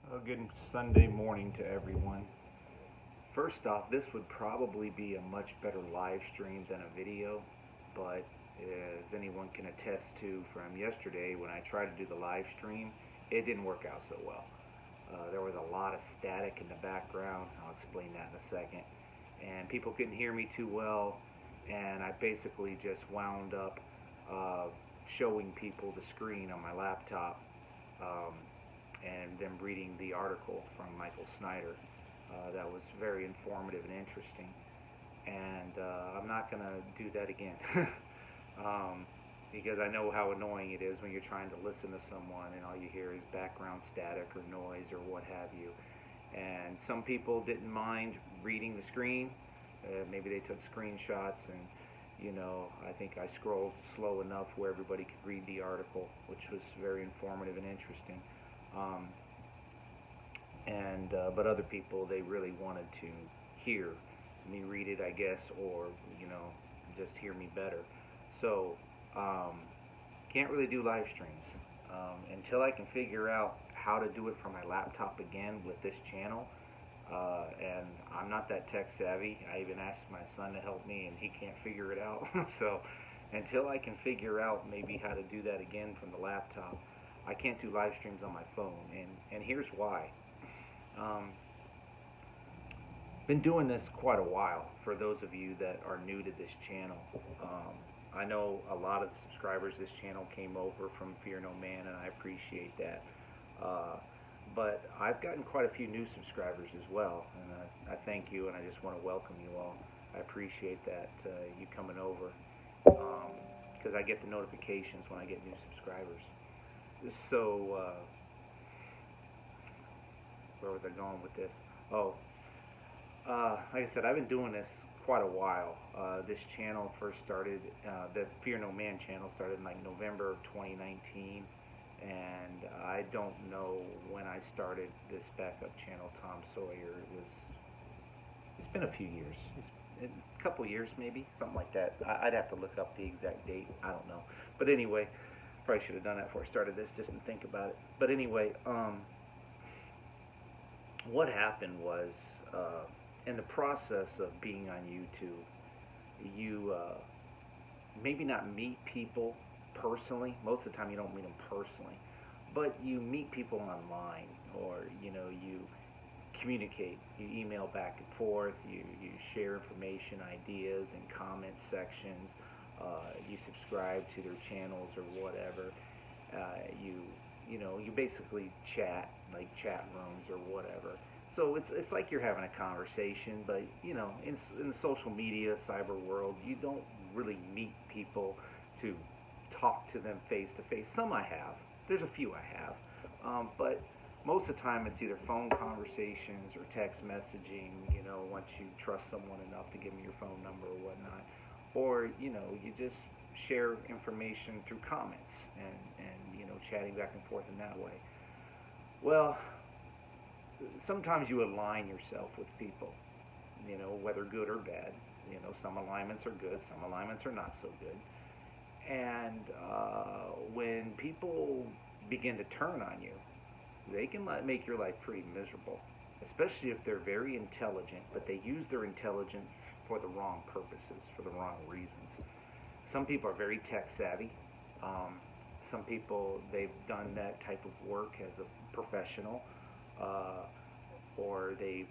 Good Sunday morning to everyone. First off, this would probably be a much better live stream than a video, but as anyone can attest to from yesterday when I tried to do the live stream, it didn't work out so well. There was a lot of static in the background. I'll explain that in a second. And people couldn't hear me too well, and I basically just wound up uh, showing people the screen on my laptop um, and them reading the article from Michael Snyder. That was very informative and interesting. And I'm not going to do that again. um, because I know how annoying it is when you're trying to listen to someone and all you hear is background static or noise or what have you. And some people didn't mind reading the screen. Maybe they took screenshots, and I think I scrolled slow enough where everybody could read the article, which was very informative and interesting. Um, and but other people, they really wanted to hear me read it, I guess, or just hear me better. So um, can't really do live streams until I can figure out how to do it from my laptop again with this channel. And I'm not that tech savvy. I even asked my son to help me, and he can't figure it out. So until I can figure out maybe how to do that again from the laptop, I can't do live streams on my phone. And here's why. Um, been doing this quite a while. For those of you that are new to this channel, I know a lot of the subscribers this channel came over from Fear No Man, and I appreciate that. Uh, but I've gotten quite a few new subscribers as well, and I thank you, and I just want to welcome you all. I appreciate that you coming over, because I get the notifications when I get new subscribers. So where was I going with this? Oh, like I said, I've been doing this quite a while. This channel first started, the Fear No Man channel started in like November of 2019, and I don't know when I started this backup channel, Tom Sawyer. It's been a few years. It's a couple years maybe, something like that. I'd have to look up the exact date. I don't know. But anyway, probably should have done that before I started this, just to think about it. But anyway, what happened was, in the process of being on YouTube, you maybe not meet people personally. Most of the time, you don't meet them personally, but you meet people online, or you communicate. You email back and forth. You share information, ideas, and comment sections. You subscribe to their channels or whatever. You basically chat, like chat rooms or whatever. So it's like you're having a conversation, but in the social media cyber world, you don't really meet people to talk to them face to face. Some I have. There's a few I have, but most of the time it's either phone conversations or text messaging. Once you trust someone enough to give them your phone number or whatnot, or you just share information through comments and chatting back and forth in that way. Well, sometimes you align yourself with people, whether good or bad. Some alignments are good, some alignments are not so good. And when people begin to turn on you, they can make your life pretty miserable, especially if they're very intelligent, but they use their intelligence for the wrong purposes, for the wrong reasons. Some people are very tech savvy. Some people, they've done that type of work as a professional, uh, or they've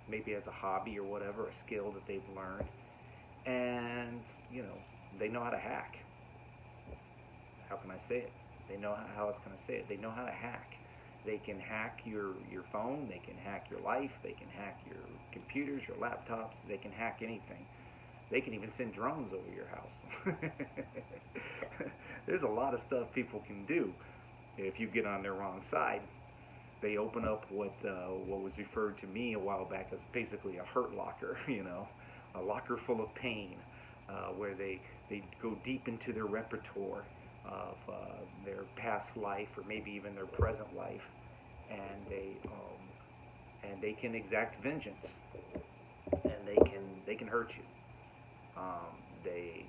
maybe as a hobby or whatever, a skill that they've learned, and they know how to hack. How can I say it? They know how I was going to say it. They know how to hack. They can hack your phone. They can hack your life. They can hack your computers, your laptops. They can hack anything. They can even send drones over your house. There's a lot of stuff people can do if you get on their wrong side. They open up what was referred to me a while back as basically a hurt locker, a locker full of pain, where they go deep into their repertoire of their past life or maybe even their present life, and they can exact vengeance, and they can hurt you. They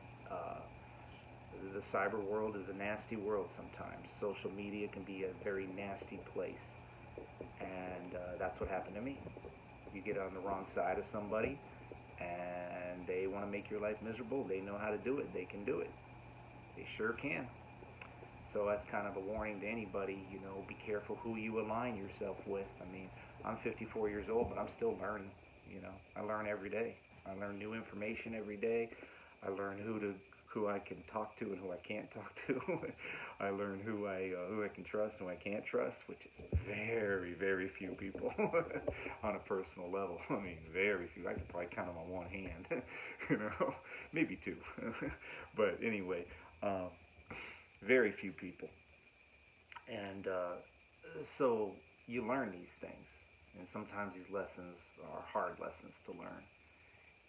The cyber world is a nasty world sometimes. Social media can be a very nasty place. And that's what happened to me. You get on the wrong side of somebody, and they want to make your life miserable. They know how to do it. They can do it. They sure can. So that's kind of a warning to anybody. Be careful who you align yourself with. I mean, I'm 54 years old, but I'm still learning. I learn every day. I learn new information every day. I learn who I can talk to and who I can't talk to. I learn who I can trust and who I can't trust, which is very very few people on a personal level. I mean, very few. I could probably count them on one hand, you know, maybe two. But anyway, um, very few people, and so you learn these things, and sometimes these lessons are hard lessons to learn.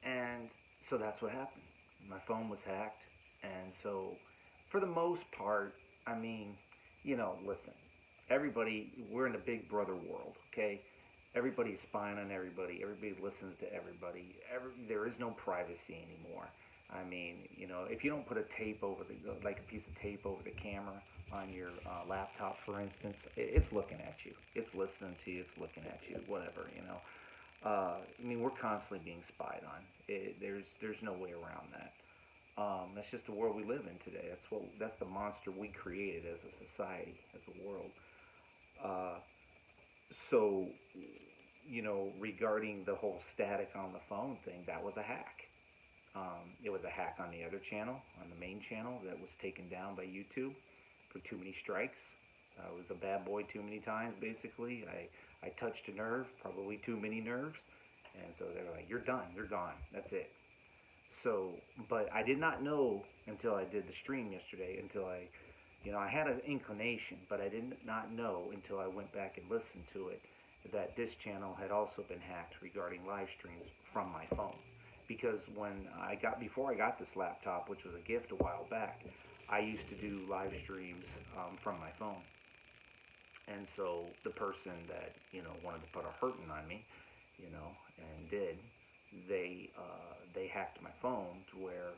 And so that's what happened. My phone was hacked. And so, for the most part, I mean, listen, everybody, we're in a big brother world, okay? Everybody's spying on everybody. Everybody listens to everybody. There is no privacy anymore. I mean, if you don't put a tape over like a piece of tape over the camera on your laptop, for instance, it's looking at you. It's listening to you. It's looking at you. Whatever. I mean, we're constantly being spied on. There's no way around that. That's just the world we live in today. That's the monster we created as a society, as a world. Uh, so, regarding the whole static on the phone thing, that was a hack. It was a hack on the other channel, on the main channel, that was taken down by YouTube for too many strikes. I was a bad boy too many times, basically. I touched a nerve, probably too many nerves. And so they were like, you're done, you're gone, that's it. So, but I did not know until I did the stream yesterday, until I had an inclination, but I did not know until I went back and listened to it, that this channel had also been hacked regarding live streams from my phone. Because before I got this laptop, which was a gift a while back, I used to do live streams from my phone. And so the person that wanted to put a hurting on me, and did, they hacked my phone to where,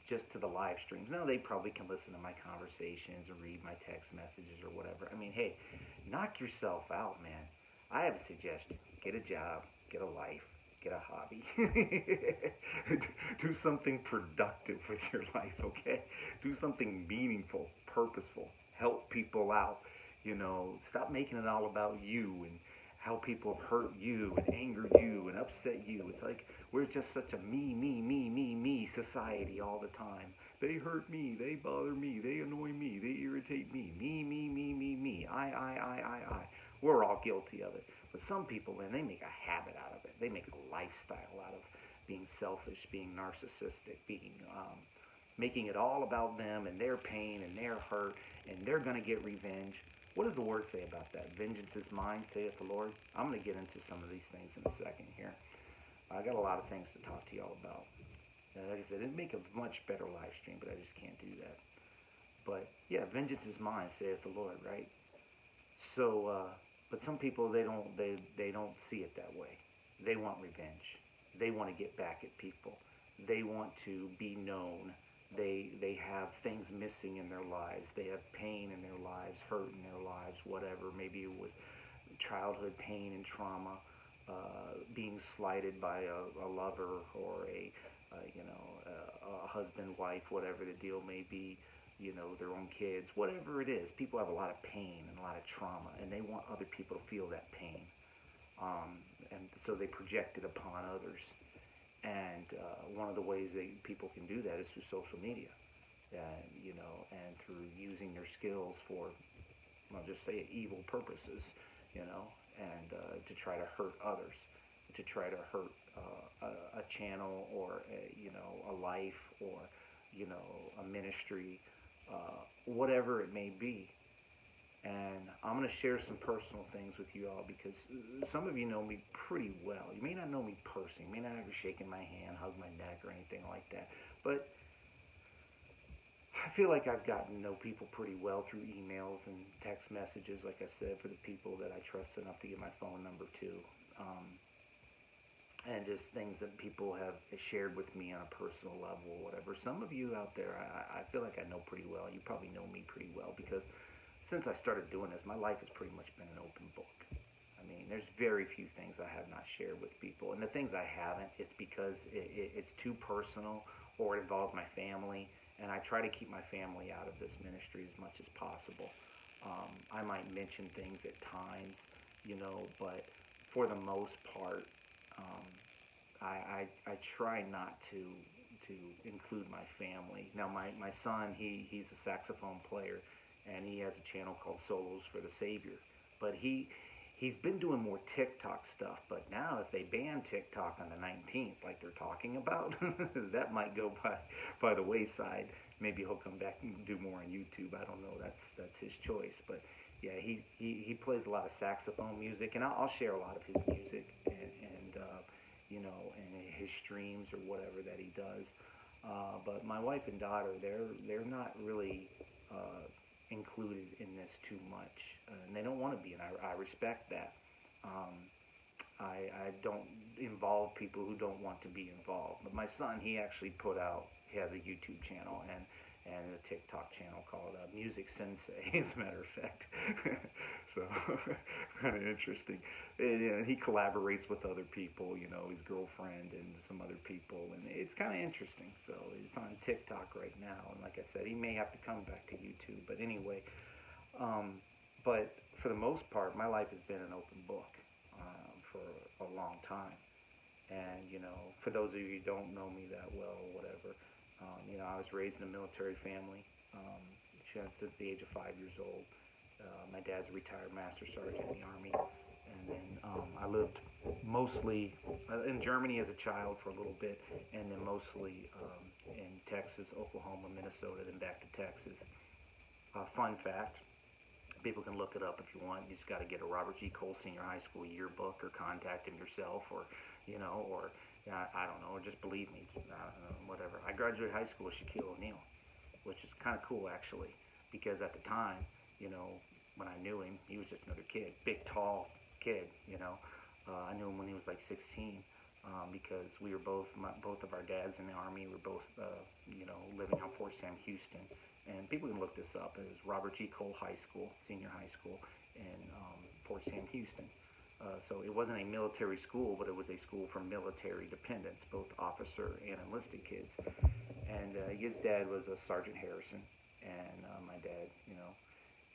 just to the live streams. Now they probably can listen to my conversations and read my text messages or whatever. I mean, hey, knock yourself out, man. I have a suggestion: get a job, get a life, get a hobby. Do something productive with your life, okay? Do something meaningful, purposeful. Help people out. Stop making it all about you and how people have hurt you and angered you and upset you. It's like we're just such a me, me, me, me, me society all the time. They hurt me, they bother me, they annoy me, they irritate me. Me, me, me, me, me. I. We're all guilty of it. But some people, man, they make a habit out of it. They make a lifestyle out of being selfish, being narcissistic, making it all about them and their pain and their hurt, and they're going to get revenge. What does the word say about that? Vengeance is mine, saith the Lord. I'm going to get into some of these things in a second here. I got a lot of things to talk to y'all about. Like I said, it'd make a much better live stream, but I just can't do that. But yeah, vengeance is mine, saith the Lord, right? So, but some people, they don't see it that way. They want revenge. They want to get back at people. They want to be known. They have things missing in their lives. They have pain in their lives, hurt in their lives, whatever. Maybe it was childhood pain and trauma, being slighted by a lover or a husband, wife, whatever the deal may be. Their own kids, whatever it is. People have a lot of pain and a lot of trauma, and they want other people to feel that pain. And so they project it upon others. And one of the ways people can do that is through social media, and through using their skills for, I'll just say it, evil purposes, and to try to hurt others, to try to hurt a channel or a life or a ministry, whatever it may be. And I'm going to share some personal things with you all, because some of you know me pretty well. You may not know me personally. You may not have ever shaken my hand, hugged my neck, or anything like that. But I feel like I've gotten to know people pretty well through emails and text messages, like I said, for the people that I trust enough to give my phone number to. And just things that people have shared with me on a personal level or whatever. Some of you out there, I feel like I know pretty well. You probably know me pretty well, because since I started doing this, my life has pretty much been an open book. I mean, there's very few things I have not shared with people, and the things I haven't, it's because it's too personal or it involves my family, and I try to keep my family out of this ministry as much as possible. I might mention things at times, but for the most part, um, I try not to include my family. Now, my son, he's a saxophone player, and he has a channel called Solos for the Savior. But he's been doing more TikTok stuff. But now, if they ban TikTok on the 19th, like they're talking about, that might go by the wayside. Maybe he'll come back and do more on YouTube. I don't know. That's his choice. But yeah, he plays a lot of saxophone music, and I'll share a lot of his music and his streams or whatever that he does. But my wife and daughter, they're not really included in this too much, and they don't want to be, and I respect that. Um, I don't involve people who don't want to be involved. But my son, he has a YouTube channel and a TikTok channel called Music Sensei, as a matter of fact. So, kind of interesting. And he collaborates with other people, his girlfriend and some other people, and it's kind of interesting. So, it's on TikTok right now, and like I said, he may have to come back to YouTube. But anyway, um, but for the most part, my life has been an open book for a long time. And, for those of you who don't know me that well or whatever, I was raised in a military family since the age of 5 years old. My dad's a retired master sergeant in the Army. And then I lived mostly in Germany as a child for a little bit, and then mostly in Texas, Oklahoma, Minnesota, then back to Texas. Fun fact, people can look it up if you want. You just got to get a Robert G. Cole Senior High School yearbook or contact him yourself, or I don't know, or just believe me, whatever. I graduated high school with Shaquille O'Neal, which is kind of cool actually, because at the time, when I knew him, he was just another kid, big, tall kid. I knew him when he was like 16. Because we were both of our dads in the Army. We were both, living on Fort Sam Houston. And people can look this up. It was Robert G. Cole High School, senior high school in Fort Sam Houston. So it wasn't a military school, but it was a school for military dependents, both officer and enlisted kids. And his dad was a Sergeant Harrison, and my dad,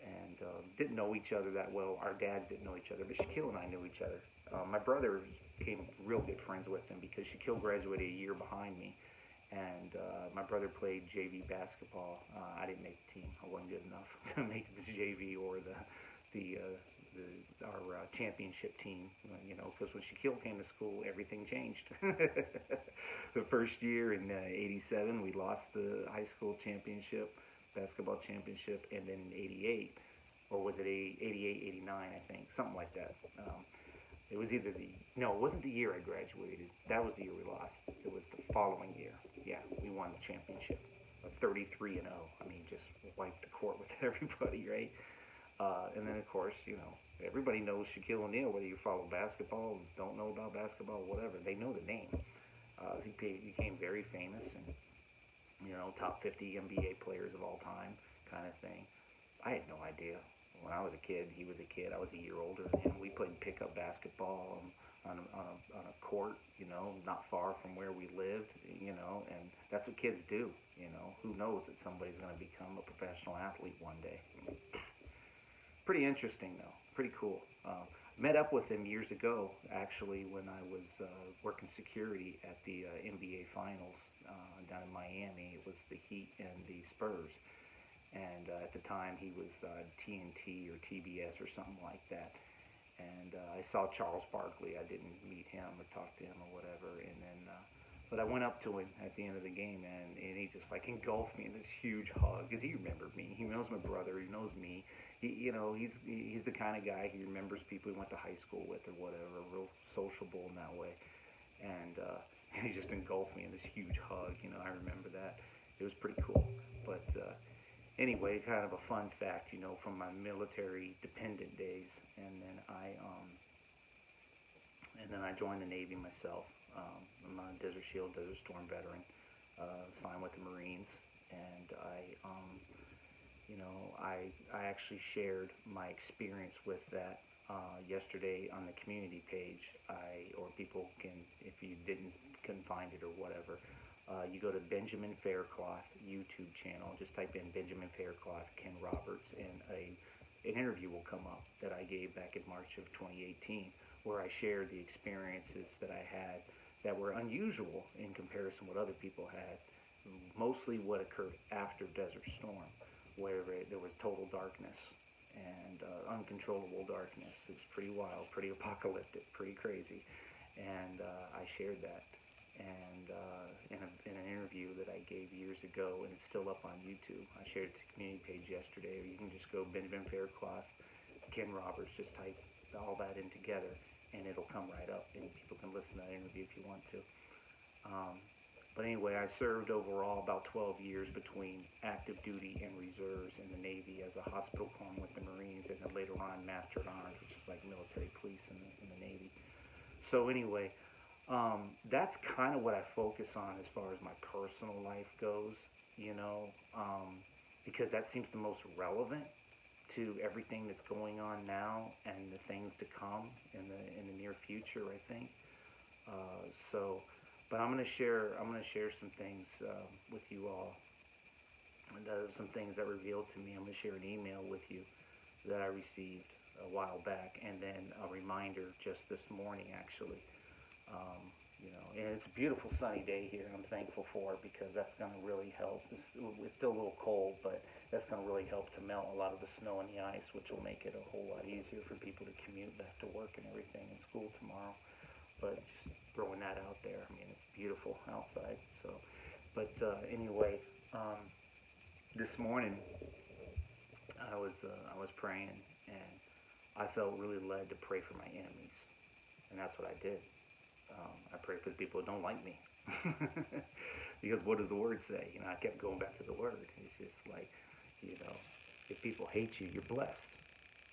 and didn't know each other that well. Our dads didn't know each other, but Shaquille and I knew each other. My brother became real good friends with him because Shaquille graduated a year behind me, and my brother played JV basketball. I didn't make the team. I wasn't good enough to make the JV or our championship team. Because when Shaquille came to school, everything changed. The first year in '87, we lost the high school championship, basketball championship, and then in '88, or was it '88, '89? I think something like that. It was either no, it wasn't the year I graduated. That was the year we lost. It was the following year. Yeah, we won the championship, 33-0. I mean, just wiped the court with everybody, right? And then of course, everybody knows Shaquille O'Neal. Whether you follow basketball, don't know about basketball, whatever, they know the name. He became very famous, and top 50 NBA players of all time, kind of thing. I had no idea. When I was a kid, he was a kid. I was a year older than him. We played pickup basketball on a court, not far from where we lived, and that's what kids do. Who knows that somebody's going to become a professional athlete one day. Pretty interesting, though. Pretty cool. Met up with him years ago, actually, when I was working security at the NBA Finals down in Miami. It was the Heat and the Spurs. And at the time, he was TNT or TBS or something like that. And I saw Charles Barkley. I didn't meet him or talk to him or whatever. And then, but I went up to him at the end of the game, and he just like engulfed me in this huge hug because he remembered me. He knows my brother. He knows me. He's the kind of guy he remembers people he went to high school with or whatever. Real sociable in that way. And he just engulfed me in this huge hug. I remember that. It was pretty cool. But anyway, kind of a fun fact, from my military dependent days, and then I joined the Navy myself. I'm a Desert Shield, Desert Storm veteran, signed with the Marines, and I actually shared my experience with that yesterday on the community page. Or people can, if you couldn't find it or whatever, you go to Benjamin Faircloth YouTube channel. Just type in Benjamin Faircloth, Ken Roberts, and an interview will come up that I gave back in March of 2018, where I shared the experiences that I had that were unusual in comparison to what other people had. Mostly what occurred after Desert Storm, where there was total darkness and uncontrollable darkness. It was pretty wild, pretty apocalyptic, pretty crazy, and I shared that. And in an interview that I gave years ago, and it's still up on YouTube. I shared it to the community page yesterday, or you can just go Benjamin Faircloth, Ken Roberts, just type all that in together, and it'll come right up, and people can listen to that interview if you want to. Um, but anyway, I served overall about 12 years between active duty and reserves in the Navy as a hospital corpsman with the Marines, and then later on Master at Arms, which is like military police in the Navy. So anyway, that's kind of what I focus on as far as my personal life goes, you know, because that seems the most relevant to everything that's going on now and the things to come in the near future, I think. So, but I'm gonna share some things with you all, and some things that revealed to me. I'm gonna share an email with you that I received a while back, and then a reminder just this morning, actually. Um, and it's a beautiful sunny day here, and I'm thankful for it because that's going to really help. It's still a little cold, but that's going to really help to melt a lot of the snow and the ice, which will make it a whole lot easier for people to commute back to work and everything and school tomorrow. But just throwing that out there. I mean, it's beautiful outside. So, but anyway, this morning I was praying, and I felt really led to pray for my enemies, and that's what I did. I pray for the people who don't like me. Because what does the word say? I kept going back to the word. It's just like, you know, if people hate you, you're blessed.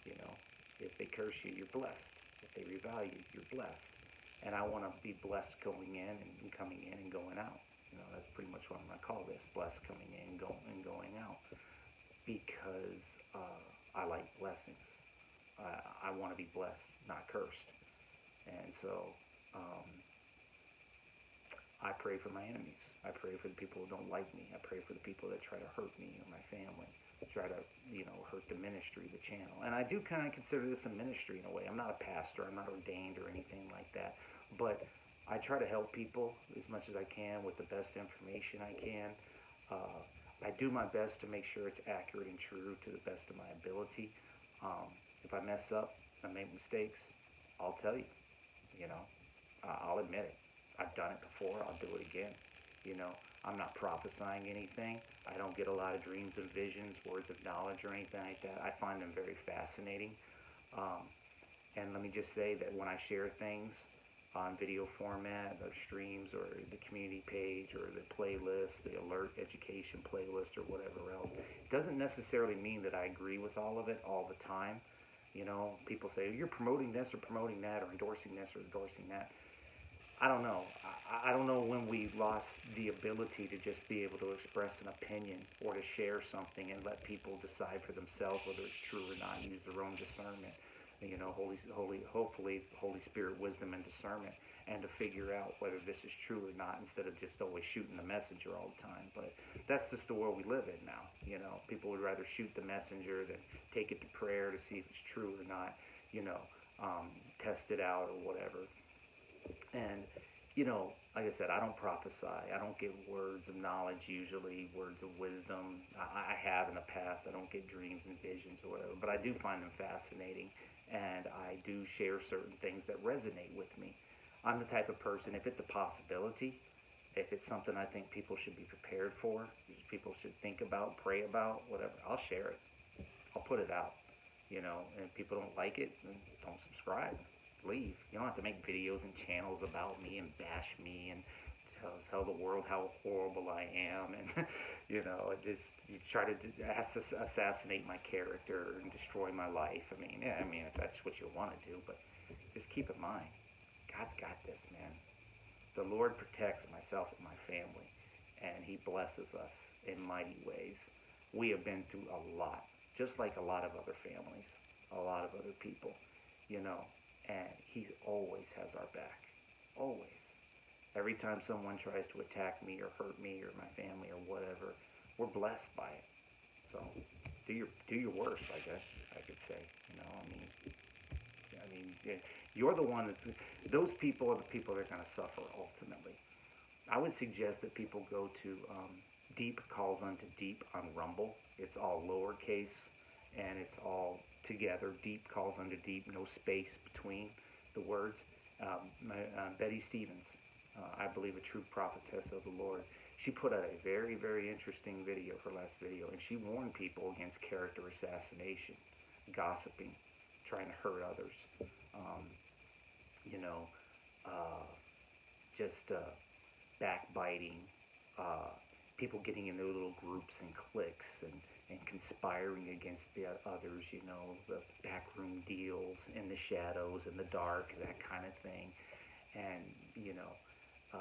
You know, if they curse you, you're blessed. If they revile you, you're blessed. And I want to be blessed going in and coming in and going out. That's pretty much what I'm going to call this: blessed coming in and going out. Because I like blessings. I want to be blessed, not cursed. And so um, I pray for my enemies. I pray for the people who don't like me. I pray for the people that try to hurt me or my family, try to, hurt the ministry, the channel. And I do kind of consider this a ministry in a way. I'm not a pastor. I'm not ordained or anything like that. But I try to help people as much as I can with the best information I can. I do my best to make sure it's accurate and true to the best of my ability. If I mess up, I make mistakes, I'll tell you. You know, I'll admit it. I've done it before. I'll do it again. You know, I'm not prophesying anything. I don't get a lot of dreams and visions, words of knowledge, or anything like that. I find them very fascinating. Um, and let me just say that when I share things on video format, or streams, or the community page, or the playlist, the alert education playlist, or whatever else, it doesn't necessarily mean that I agree with all of it all the time. People say, you're promoting this or promoting that, or endorsing this or endorsing that. I don't know. I don't know when we lost the ability to just be able to express an opinion or to share something and let people decide for themselves whether it's true or not, use their own discernment. Hopefully, Holy Spirit wisdom and discernment, and to figure out whether this is true or not, instead of just always shooting the messenger all the time. But that's just the world we live in now. People would rather shoot the messenger than take it to prayer to see if it's true or not. Test it out or whatever. And, like I said, I don't prophesy. I don't get words of knowledge usually, words of wisdom. I have in the past. I don't get dreams and visions or whatever, but I do find them fascinating, and I do share certain things that resonate with me. I'm the type of person, if it's a possibility, if it's something I think people should be prepared for, people should think about, pray about, whatever, I'll share it. I'll put it out, and if people don't like it, then don't subscribe. Leave. You don't have to make videos and channels about me and bash me and tell the world how horrible I am, and you try to assassinate my character and destroy my life. I mean, if that's what you want to do, but just keep in mind, God's got this, man. The Lord protects myself and my family, and He blesses us in mighty ways. We have been through a lot, just like a lot of other families, a lot of other people. you know, and he always has our back. Always. Every time someone tries to attack me or hurt me or my family or whatever, we're blessed by it. So do your worst, I guess I could say. Yeah, you're the one that's those people are the people that are going to suffer ultimately. I would suggest that people go to Deep Calls Unto Deep on Rumble. It's all lowercase and it's all together. Deep Calls Unto Deep, no space between the words. Betty Stevens, I believe a true prophetess of the Lord. She put out a very, very interesting video, her last video, and she warned people against character assassination, gossiping, trying to hurt others. Um, you know, uh, just backbiting, uh, people getting into little groups and cliques and conspiring against the others, the backroom deals in the shadows, in the dark, that kind of thing. And, uh,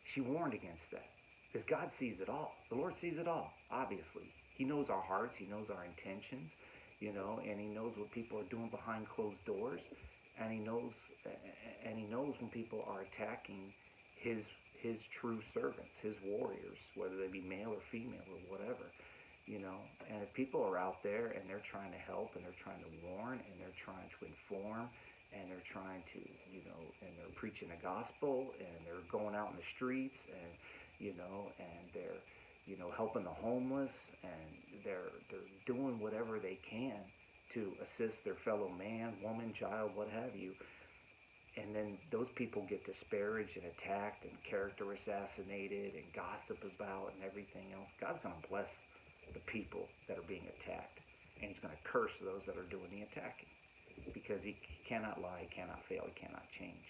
she warned against that. Because God sees it all. The Lord sees it all, obviously. He knows our hearts, He knows our intentions, and He knows what people are doing behind closed doors. And He knows when people are attacking His his true servants, his warriors, whether they be male or female or whatever, And if people are out there and they're trying to help and they're trying to warn and they're trying to inform and they're trying to, and they're preaching the gospel and they're going out in the streets and they're, helping the homeless and they're doing whatever they can to assist their fellow man, woman, child, what have you, and then those people get disparaged and attacked and character assassinated and gossiped about and everything else, God's going to bless the people that are being attacked. And He's going to curse those that are doing the attacking. Because He cannot lie, He cannot fail, He cannot change.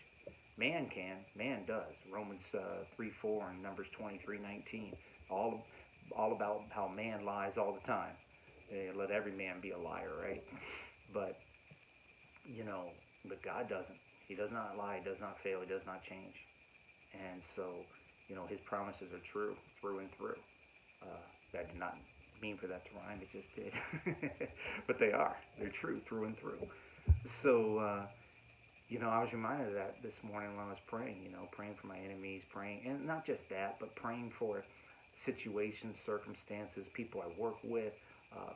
Man can, man does. Romans 3:4 and Numbers 23:19. All about how man lies all the time. Let every man be a liar, right? But, but God doesn't. He does not lie, He does not fail, He does not change. And so, His promises are true, through and through. That did not mean for that to rhyme, it just did. But they are. They're true, through and through. So, I was reminded of that this morning when I was praying, praying for my enemies, praying, and not just that, but praying for situations, circumstances, people I work with,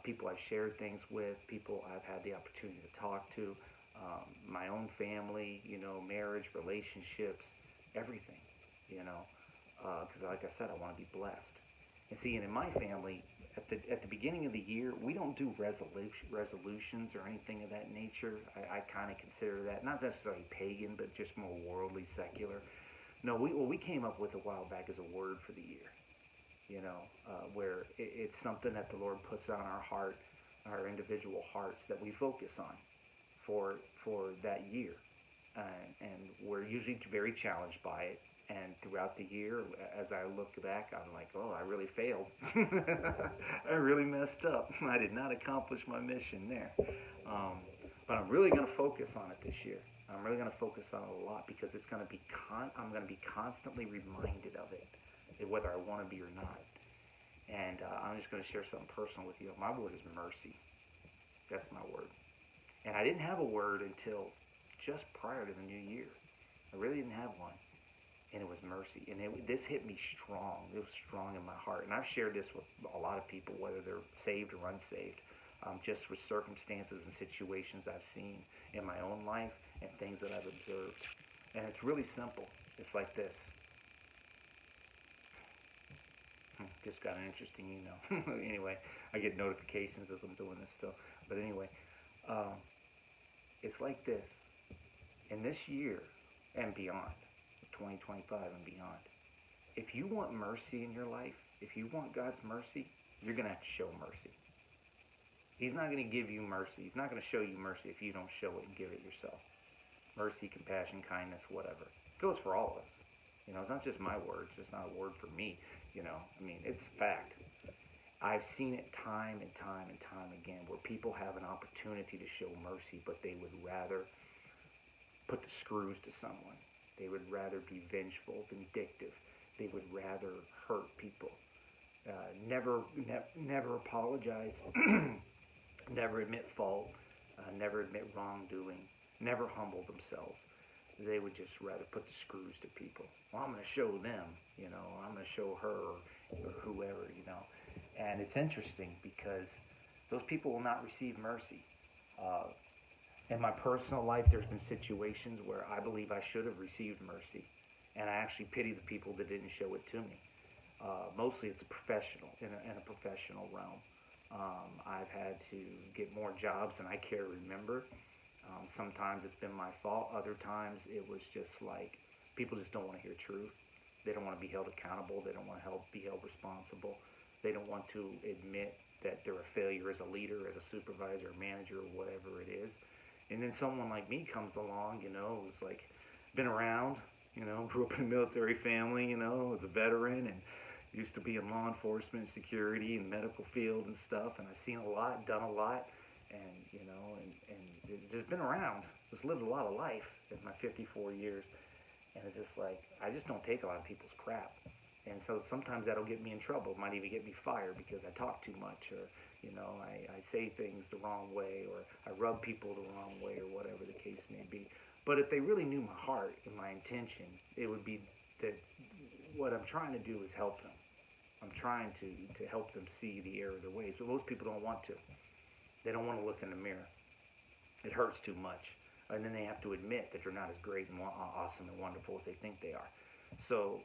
people I've shared things with, people I've had the opportunity to talk to, my own family, marriage, relationships, everything, because like I said, I want to be blessed. And see, and in my family, at the beginning of the year, we don't do resolutions or anything of that nature. I kind of consider that not necessarily pagan, but just more worldly, secular. No, what we came up with a while back is a word for the year. Where it's something that the Lord puts on our heart, our individual hearts, that we focus on for that year, and we're usually very challenged by it. And throughout the year, as I look back, I'm like, oh, I really failed. I really messed up. I did not accomplish my mission there. But I'm really going to focus on it this year. I'm really going to focus on it a lot because it's going to be I'm going to be constantly reminded of it, whether I want to be or not. And I'm just going to share something personal with you. My word is mercy. That's my word. And I didn't have a word until just prior to the new year. I really didn't have one. And it was mercy. And this hit me strong. It was strong in my heart. And I've shared this with a lot of people, whether they're saved or unsaved, just with circumstances and situations I've seen in my own life and things that I've observed. And it's really simple. It's like this. Just got an interesting email. Anyway, I get notifications as I'm doing this still. But anyway, it's like this. In this year and beyond, 2025 and beyond, if you want mercy in your life, if you want God's mercy, you're going to have to show mercy. He's not going to give you mercy. He's not going to show you mercy if you don't show it and give it yourself. Mercy, compassion, kindness, whatever. It goes for all of us. It's not just my word. It's just not a word for me. It's a fact. I've seen it time and time and time again where people have an opportunity to show mercy, but they would rather put the screws to someone. They would rather be vengeful, vindictive. They would rather hurt people. Never apologize. Never admit fault. Never admit wrongdoing. never humble themselves. They would just rather put the screws to people. Well, I'm going to show them, I'm going to show her or whoever. And it's interesting because those people will not receive mercy. Uh, in my personal life, there's been situations where I believe I should have received mercy, and I actually pity the people that didn't show it to me. Mostly, it's a professional in a professional realm. I've had to get more jobs than I care to remember. Sometimes it's been my fault. Other times it was just like people just don't want to hear truth. They don't want to be held accountable. They don't want to be held responsible. They don't want to admit that they're a failure as a leader, as a supervisor, manager, or whatever it is. And then someone like me comes along, who's like been around, grew up in a military family, was a veteran and used to be in law enforcement, security, and medical field and stuff. And I've seen a lot, done a lot, and and just been around. Just lived a lot of life in my 54 years. And it's just like I just don't take a lot of people's crap. And so sometimes that'll get me in trouble. It might even get me fired because I talk too much, or I say things the wrong way, or I rub people the wrong way, or whatever the case may be. But if they really knew my heart and my intention, it would be that what I'm trying to do is help them. I'm trying to help them see the error of their ways. But most people don't want to. They don't want to look in the mirror. It hurts too much. And then they have to admit that they're not as great and awesome and wonderful as they think they are. So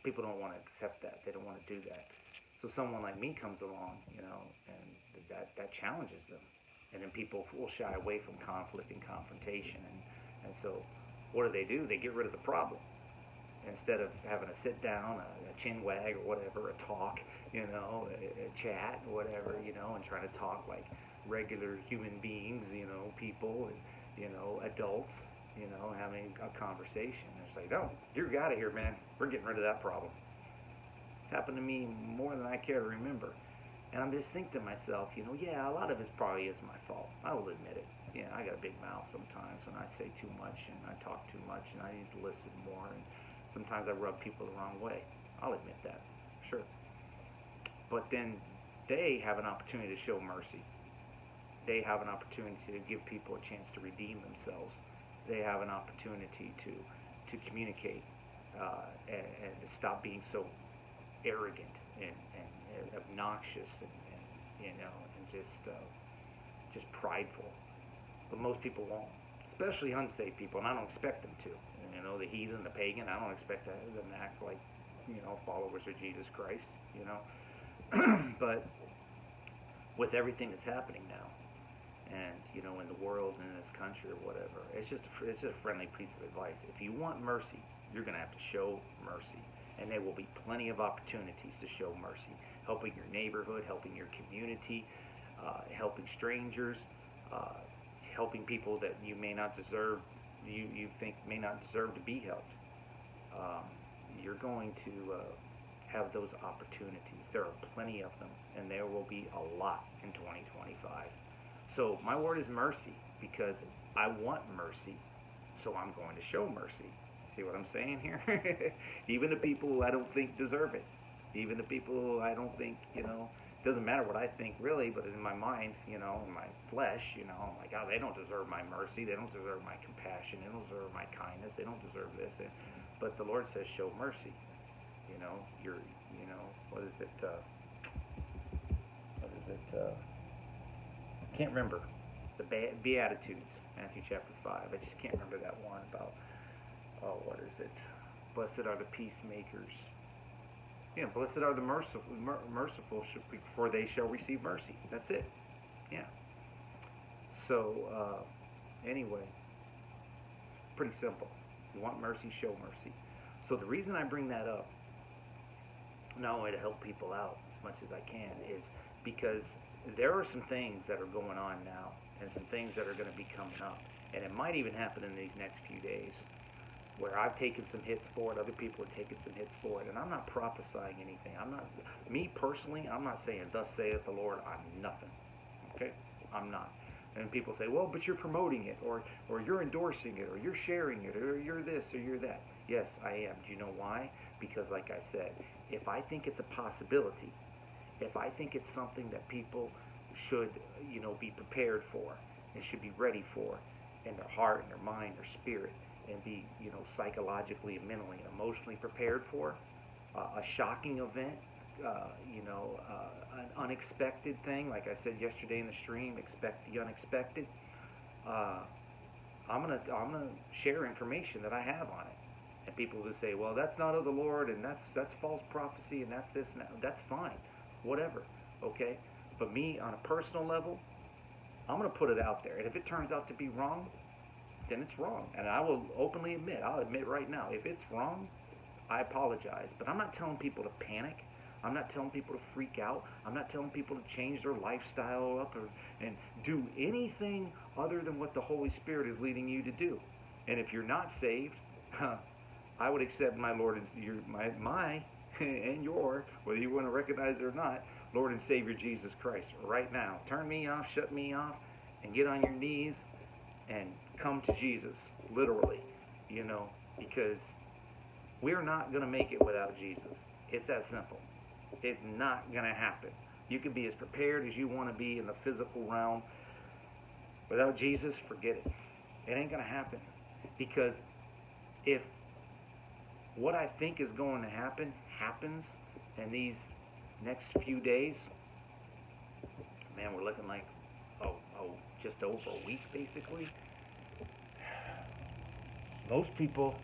people don't want to accept that. They don't want to do that. So someone like me comes along, and that challenges them. And then people will shy away from conflict and confrontation. And so what do? They get rid of the problem. Instead of having a sit down, a chin wag or whatever, a talk, a chat, whatever, and trying to talk like regular human beings, people, and, adults, having a conversation. It's like, no, you're out of here, man. We're getting rid of that problem. It's happened to me more than I care to remember. And I'm just thinking to myself, yeah, a lot of it probably is my fault. I will admit it. Yeah, I got a big mouth sometimes, and I say too much, and I talk too much, and I need to listen more. And sometimes I rub people the wrong way. I'll admit that, sure. But then they have an opportunity to show mercy. They have an opportunity to give people a chance to redeem themselves. They have an opportunity to communicate and to stop being so arrogant and obnoxious and just prideful. But most people won't, especially unsaved people, and I don't expect them to. The heathen, the pagan, I don't expect them to act like followers of Jesus Christ. But with everything that's happening now, and in the world and in this country or whatever, it's just a friendly piece of advice. If you want mercy, you're going to have to show mercy, and there will be plenty of opportunities to show mercy, helping your neighborhood, helping your community, helping strangers, uh, helping people that you may not deserve, you think may not deserve to be helped. Um, you're going to have those opportunities. There are plenty of them, and there will be a lot in 2025. So my word is mercy because I want mercy, so I'm going to show mercy. See what I'm saying here? Even the people who I don't think deserve it. Even the people who I don't think, it doesn't matter what I think really, but in my mind, in my flesh, I'm like, oh, they don't deserve my mercy. They don't deserve my compassion. They don't deserve my kindness. They don't deserve this. But the Lord says, show mercy. You're, what is it? I can't remember. The Beatitudes, Matthew chapter 5. I just can't remember that one about, oh, what is it? Blessed are the peacemakers. Yeah, blessed are the merciful, for they shall receive mercy. That's it. Yeah. So, anyway, it's pretty simple. You want mercy, show mercy. So the reason I bring that up, not only to help people out as much as I can, is because there are some things that are going on now, and some things that are going to be coming up, and it might even happen in these next few days, where I've taken some hits for it, other people are taking some hits for it, and I'm not prophesying anything. Me personally, I'm not saying, thus saith the Lord, I'm nothing. Okay? I'm not. And people say, well, but you're promoting it, or you're endorsing it, or you're sharing it, or you're this, or you're that. Yes, I am. Do you know why? Because like I said, if I think it's a possibility, if I think it's something that people should, be prepared for and should be ready for, in their heart, in their mind, their spirit, and be, psychologically and mentally and emotionally prepared for a shocking event, an unexpected thing. Like I said yesterday in the stream, expect the unexpected. Uh, I'm gonna share information that I have on it, and people will say, well, that's not of the Lord, and that's false prophecy, and that's this and that. That's fine, whatever, okay. But me on a personal level, I'm gonna put it out there, and if it turns out to be wrong, then it's wrong, and I will openly admit. I'll admit right now, if it's wrong, I apologize. But I'm not telling people to panic. I'm not telling people to freak out. I'm not telling people to change their lifestyle up and do anything other than what the Holy Spirit is leading you to do. And if you're not saved, I would accept my Lord and my and your, whether you want to recognize it or not, Lord and Savior Jesus Christ right now. Turn me off, shut me off, and get on your knees and come to Jesus, literally, because we're not going to make it without Jesus. It's that simple. It's not going to happen. You can be as prepared as you want to be in the physical realm. Without Jesus, forget it. It ain't going to happen. Because if what I think is going to happen happens in these next few days, man, we're looking like, just over a week, basically. Most people,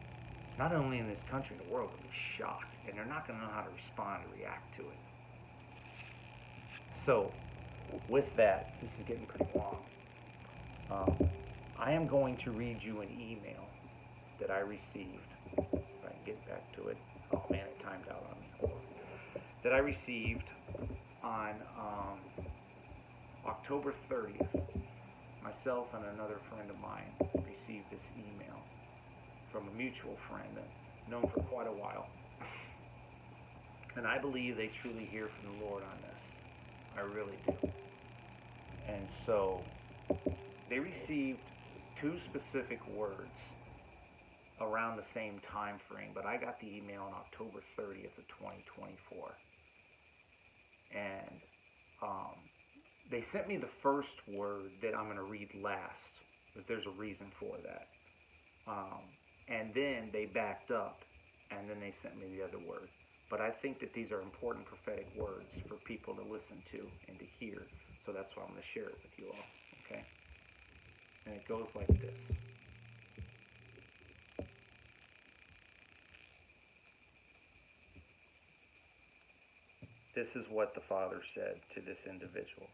not only in this country, in the world, will be shocked, and they're not going to know how to respond or react to it. So, with that, this is getting pretty long. I am going to read you an email that I received. If I can get back to it. Oh man, it timed out on me. Hold on. That I received on October 30th. Myself and another friend of mine received this email from a mutual friend that I've known for quite a while. And I believe they truly hear from the Lord on this. I really do. And so they received two specific words around the same time frame, but I got the email on October 30th of 2024. And they sent me the first word that I'm going to read last, but there's a reason for that. And then they backed up, and then they sent me the other word. But I think that these are important prophetic words for people to listen to and to hear. So that's why I'm going to share it with you all. Okay? And it goes like this. This is what the Father said to this individual.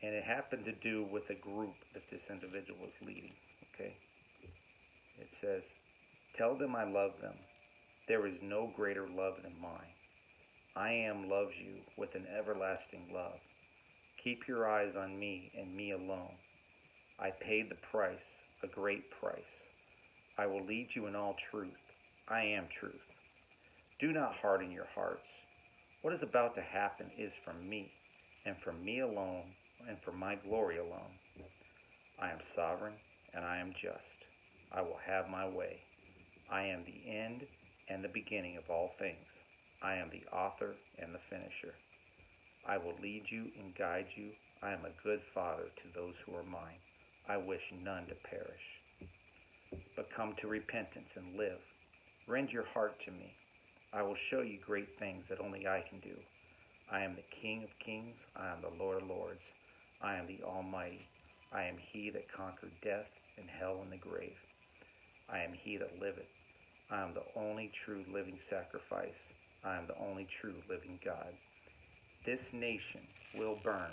And it happened to do with a group that this individual was leading. Okay? It says, tell them I love them. There is no greater love than mine. I am loves you with an everlasting love. Keep your eyes on me and me alone. I paid the price, a great price. I will lead you in all truth. I am truth. Do not harden your hearts. What is about to happen is from me, and from me alone, and for my glory alone. I am sovereign, and I am just. I will have my way. I am the end and the beginning of all things. I am the author and the finisher. I will lead you and guide you. I am a good father to those who are mine. I wish none to perish, but come to repentance and live. Rend your heart to me. I will show you great things that only I can do. I am the King of kings. I am the Lord of lords. I am the Almighty. I am he that conquered death and hell and the grave. I am he that liveth. I am the only true living sacrifice. I am the only true living God. This nation will burn.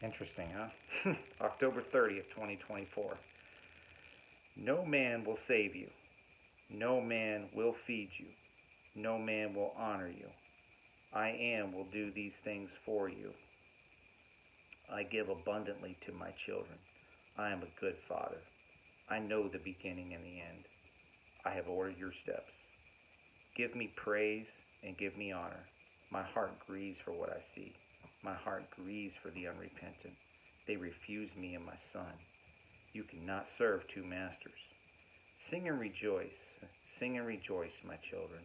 Interesting, huh? October 30th, 2024. No man will save you. No man will feed you. No man will honor you. I am will do these things for you. I give abundantly to my children. I am a good father. I know the beginning and the end. I have ordered your steps. Give me praise and give me honor. My heart grieves for what I see. My heart grieves for the unrepentant. They refuse me and my son. You cannot serve two masters. Sing and rejoice. Sing and rejoice, my children.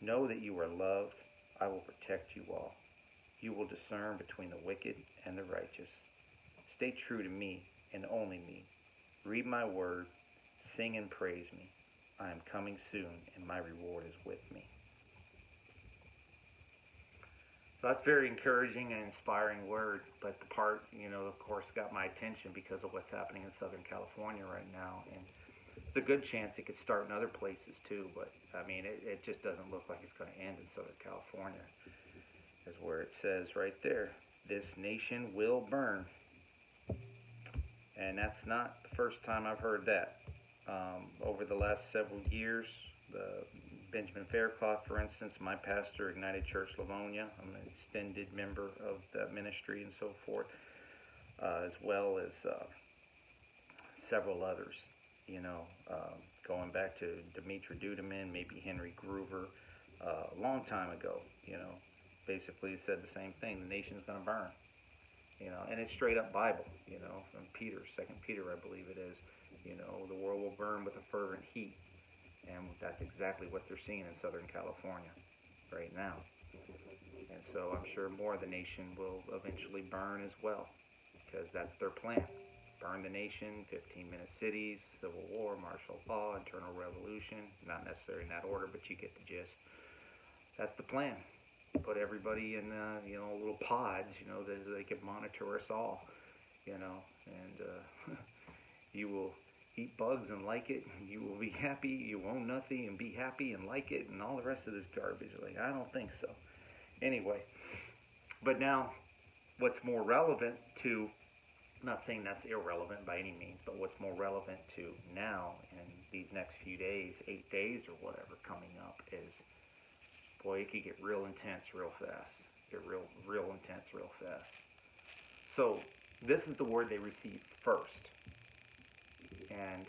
Know that you are loved. I will protect you all. You will discern between the wicked and the righteous. Stay true to me and only me. Read my word, sing and praise me. I am coming soon, and my reward is with me. So that's very encouraging and inspiring word, but the part, of course, got my attention because of what's happening in Southern California right now, and it's a good chance it could start in other places too, but I mean, it just doesn't look like it's going to end in Southern California, is where it says right there, this nation will burn. And that's not the first time I've heard that. Over the last several years, Benjamin Faircloth, for instance, my pastor, Ignited Church Livonia, I'm an extended member of that ministry and so forth, as well as several others, going back to Dimitri Duduman, maybe Henry Groover, a long time ago, basically said the same thing, the nation's going to burn. And it's straight up Bible, from Peter, 2 Peter, I believe it is. The world will burn with a fervent heat. And that's exactly what they're seeing in Southern California right now. And so I'm sure more of the nation will eventually burn as well, because that's their plan. Burn the nation, 15-minute cities, civil war, martial law, internal revolution. Not necessarily in that order, but you get the gist. That's the plan. Put everybody in, little pods, that they can monitor us all, and you will eat bugs and like it. You will be happy. You own nothing and be happy and like it, and all the rest of this garbage. Like, I don't think so. Anyway, but now, what's more relevant to, I'm not saying that's irrelevant by any means, but what's more relevant to now in these next few days, 8 days or whatever coming up is, boy, it could get real intense real fast. Get real intense real fast. So this is the word they received first, and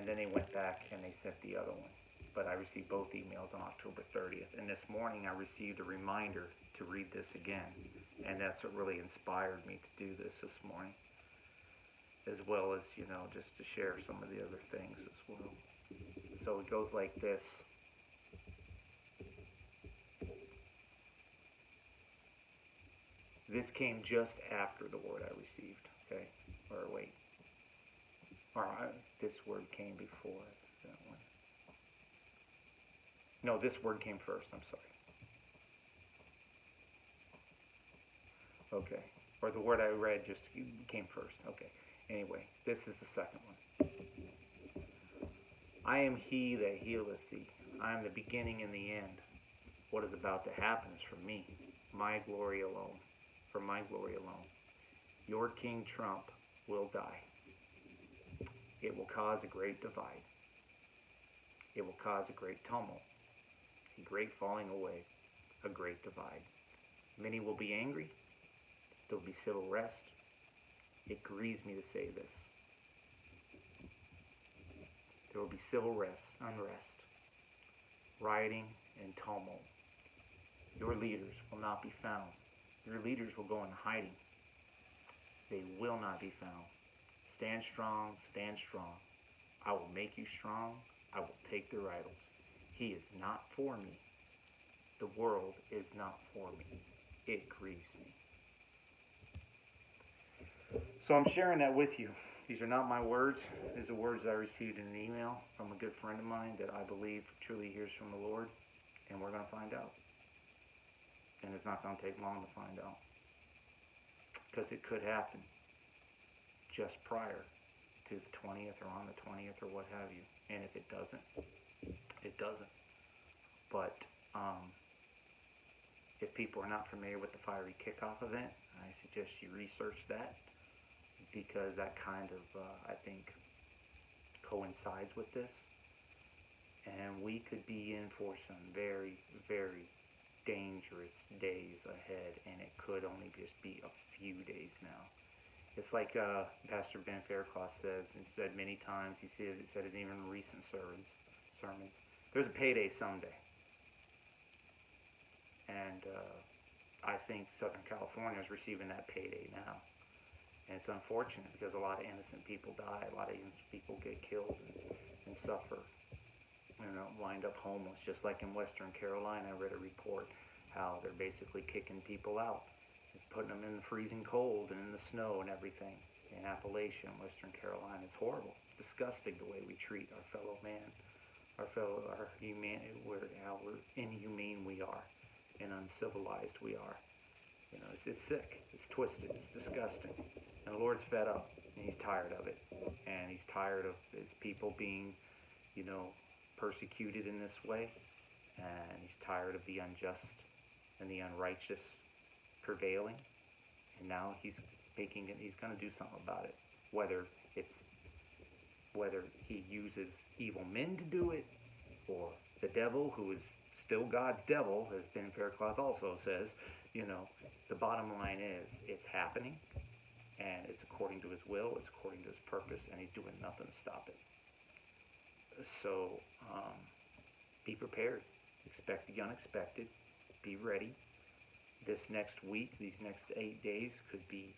then they went back and they sent the other one. But I received both emails on October 30th, and this morning I received a reminder to read this again, and that's what really inspired me to do this morning, as well as just to share some of the other things as well. So it goes like this. This came just after the word I received, okay? Or wait. This word came before that one. No, this word came first, I'm sorry. Okay. Or the word I read just came first. Okay. Anyway, this is the second one. I am he that healeth thee. I am the beginning and the end. What is about to happen is from me, my glory alone, for my glory alone. Your King Trump will die. It will cause a great divide. It will cause a great tumult, a great falling away, a great divide. Many will be angry. There will be civil unrest. It grieves me to say this. There will be civil unrest, rioting, and tumult. Your leaders will not be found. Your leaders will go into hiding. They will not be found. Stand strong, stand strong. I will make you strong. I will take their idols. He is not for me. The world is not for me. It grieves me. So I'm sharing that with you. These are not my words. These are words I received in an email from a good friend of mine that I believe truly hears from the Lord. And we're going to find out. And it's not going to take long to find out. Because it could happen just prior to the 20th or on the 20th or what have you. And if it doesn't, it doesn't. But if people are not familiar with the Fiery Kickoff event, I suggest you research that, because that kind of, I think, coincides with this. And we could be in for some very, very dangerous days ahead, and it could only just be a few days now. It's like Pastor Ben Faircloth says, and said many times, he said it even in recent sermons, there's a payday someday. And I think Southern California is receiving that payday now. And it's unfortunate because a lot of innocent people die, a lot of innocent people get killed and suffer, wind up homeless. Just like in Western Carolina, I read a report how they're basically kicking people out, putting them in the freezing cold and in the snow and everything. In Appalachia and Western Carolina, it's horrible. It's disgusting the way we treat our fellow man, our human, how we're inhumane we are, and uncivilized we are. It's sick, it's twisted, it's disgusting. And the Lord's fed up, and He's tired of it. And He's tired of His people being, persecuted in this way. And He's tired of the unjust and the unrighteous prevailing. And now He's going to do something about it. Whether He uses evil men to do it, or the devil, who is still God's devil, as Ben Faircloth also says, the bottom line is it's happening, and it's according to His will, it's according to His purpose, and He's doing nothing to stop it. So be prepared. Expect the unexpected. Be ready. This next week, these next 8 days could be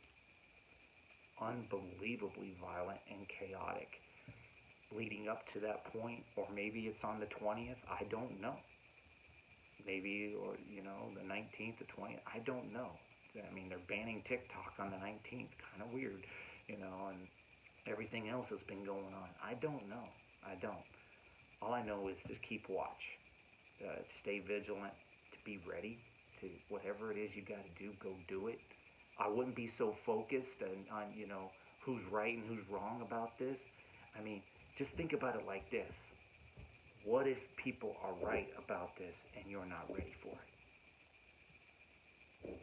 unbelievably violent and chaotic leading up to that point, or maybe it's on the 20th. I don't know. Maybe, or the 19th, the 20th. I don't know. I mean, they're banning TikTok on the 19th. Kind of weird, and everything else has been going on. I don't know. I don't. All I know is to keep watch, stay vigilant, to be ready to whatever it is you got to do. Go do it. I wouldn't be so focused on who's right and who's wrong about this. I mean, just think about it like this. What if people are right about this and you're not ready for it?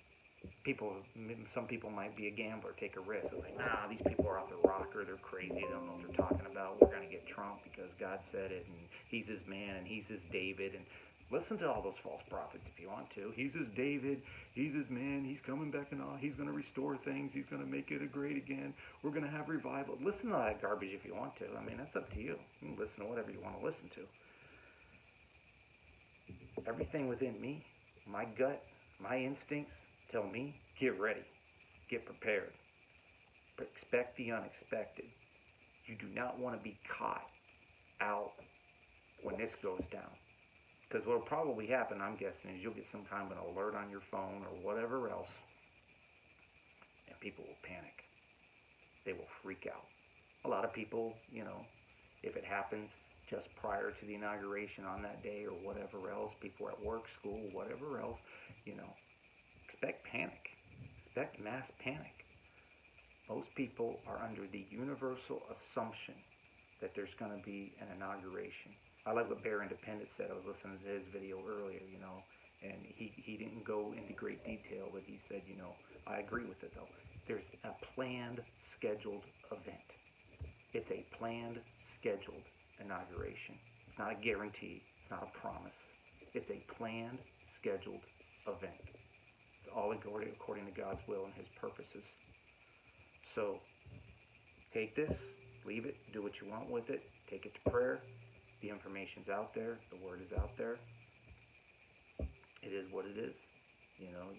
Some people might be a gambler, take a risk. It's like, nah, these people are off the rocker, they're crazy, they don't know what they're talking about. We're going to get Trump because God said it, and He's His man, and He's His David. And listen to all those false prophets if you want to. He's His David, He's His man, He's coming back and all. He's going to restore things, He's going to make it great again. We're going to have revival. Listen to that garbage if you want to. I mean, that's up to you. You can listen to whatever you want to listen to. Everything within me, my gut, my instincts tell me, get ready, get prepared. But expect the unexpected. You do not want to be caught out when this goes down. Because what will probably happen, I'm guessing, is you'll get some kind of an alert on your phone or whatever else, and people will panic. They will freak out. A lot of people, if it happens just prior to the inauguration on that day or whatever else, people are at work, school, whatever else, expect panic. Expect mass panic. Most people are under the universal assumption that there's going to be an inauguration. I like what Bear Independent said. I was listening to his video earlier, and he didn't go into great detail, but he said, I agree with it though. There's a planned, scheduled event. It's a planned, scheduled inauguration. It's not a guarantee. It's not a promise. It's a planned, scheduled event. It's all according to God's will and His purposes. So take this, leave it, do what you want with it, take it to prayer. The information's out there, the word is out there. It is what it is.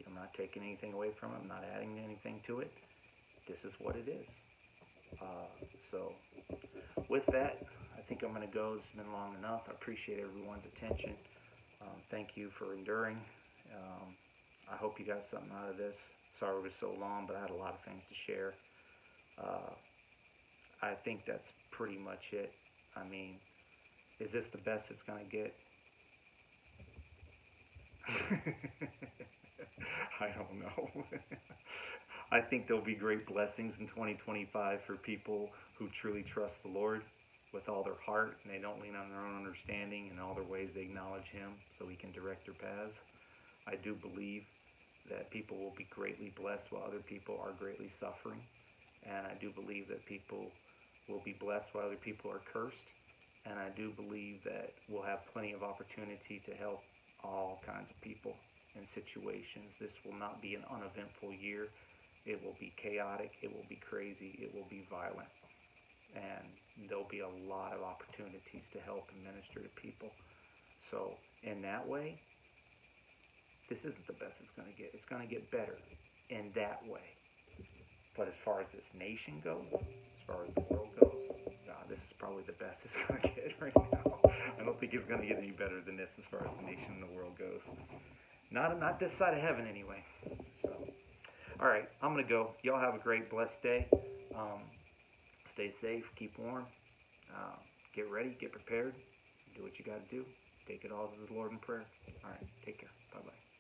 I'm not taking anything away from it, I'm not adding anything to it. This is what it is. So with that, I think I'm going to go. It's been long enough. I appreciate everyone's attention. Thank you for enduring. I hope you got something out of this. Sorry it was so long, but I had a lot of things to share. I think that's pretty much it. I mean, is this the best it's going to get? I don't know. I think there'll be great blessings in 2025 for people who truly trust the Lord with all their heart, and they don't lean on their own understanding. In all their ways they acknowledge Him so He can direct their paths. I do believe that people will be greatly blessed while other people are greatly suffering. And I do believe that people will be blessed while other people are cursed. And I do believe that we'll have plenty of opportunity to help all kinds of people in situations. This will not be an uneventful year. It will be chaotic. It will be crazy. It will be violent. And there'll be a lot of opportunities to help and minister to people. So in that way, this isn't the best it's going to get. It's going to get better in that way. But as far as this nation goes, as far as the world goes, this is probably the best it's going to get right now. I don't think it's going to get any better than this as far as the nation and the world goes. Not this side of heaven anyway. So, all right, I'm gonna go. Y'all have a great, blessed day. Um, Stay safe, keep warm, uh, get ready, get prepared, do what you got to do. Take it all to the Lord in prayer. All right, take care. Bye bye.